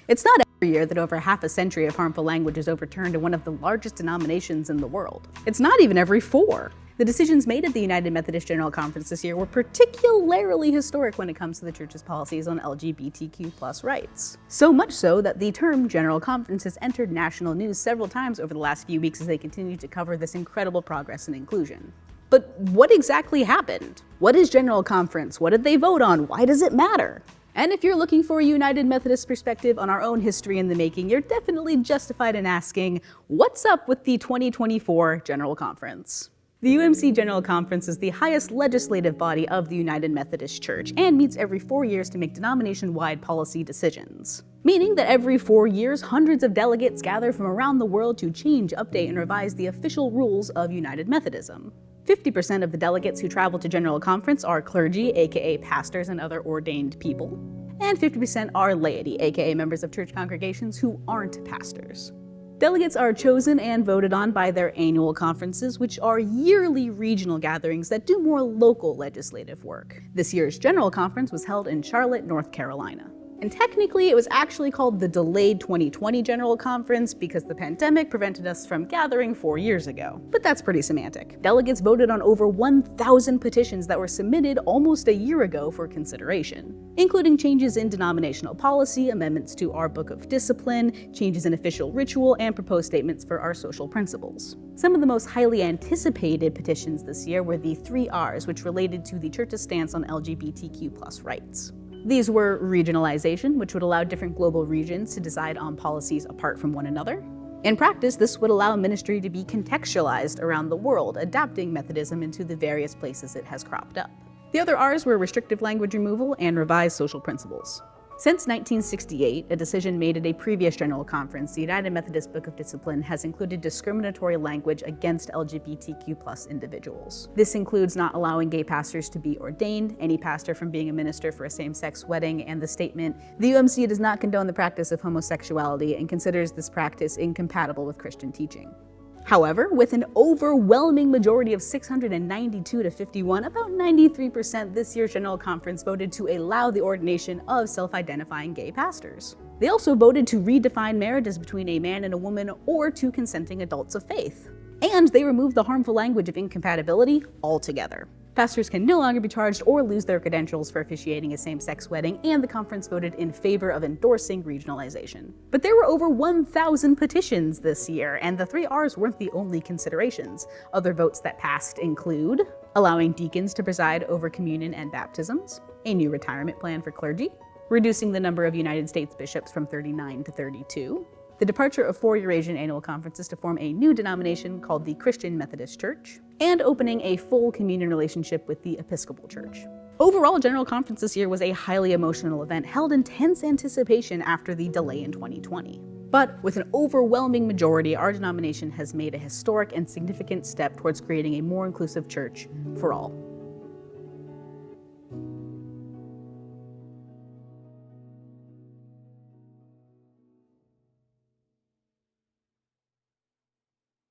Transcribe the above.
It's not every year that over half a century of harmful language is overturned in one of the largest denominations in the world. It's not even every 4. The decisions made at the United Methodist General Conference this year were particularly historic when it comes to the church's policies on LGBTQ+ rights. So much so that the term General Conference has entered national news several times over the last few weeks as they continue to cover this incredible progress in inclusion. But what exactly happened? What is General Conference? What did they vote on? Why does it matter? And if you're looking for a United Methodist perspective on our own history in the making, you're definitely justified in asking, what's up with the 2024 General Conference? The UMC General Conference is the highest legislative body of the United Methodist Church and meets every 4 years to make denomination-wide policy decisions. Meaning that every 4 years, hundreds of delegates gather from around the world to change, update, and revise the official rules of United Methodism. 50% of the delegates who travel to General Conference are clergy, aka pastors and other ordained people, and 50% are laity, aka members of church congregations who aren't pastors. Delegates are chosen and voted on by their annual conferences, which are yearly regional gatherings that do more local legislative work. This year's General Conference was held in Charlotte, North Carolina. And technically, it was actually called the delayed 2020 General Conference because the pandemic prevented us from gathering 4 years ago. But that's pretty semantic. Delegates voted on over 1,000 petitions that were submitted almost a year ago for consideration, including changes in denominational policy, amendments to our Book of Discipline, changes in official ritual, and proposed statements for our social principles. Some of the most highly anticipated petitions this year were the 3 Rs, which related to the church's stance on LGBTQ+ rights. These were regionalization, which would allow different global regions to decide on policies apart from one another. In practice, this would allow ministry to be contextualized around the world, adapting Methodism into the various places it has cropped up. The other Rs were restrictive language removal and revised social principles. Since 1968, a decision made at a previous General Conference, the United Methodist Book of Discipline has included discriminatory language against LGBTQ+ individuals. This includes not allowing gay pastors to be ordained, any pastor from being a minister for a same-sex wedding, and the statement, "The UMC does not condone the practice of homosexuality and considers this practice incompatible with Christian teaching." However, with an overwhelming majority of 692 to 51, about 93%, this year's General Conference voted to allow the ordination of self-identifying gay pastors. They also voted to redefine marriage as between a man and a woman or two consenting adults of faith. And they removed the harmful language of incompatibility altogether. Pastors can no longer be charged or lose their credentials for officiating a same-sex wedding, and the conference voted in favor of endorsing regionalization. But there were over 1,000 petitions this year, and the 3 Rs weren't the only considerations. Other votes that passed include allowing deacons to preside over communion and baptisms, a new retirement plan for clergy, reducing the number of United States bishops from 39 to 32, the departure of 4 Eurasian annual conferences to form a new denomination called the Christian Methodist Church, and opening a full communion relationship with the Episcopal Church. Overall, General Conference this year was a highly emotional event held in tense anticipation after the delay in 2020. But with an overwhelming majority, our denomination has made a historic and significant step towards creating a more inclusive church for all.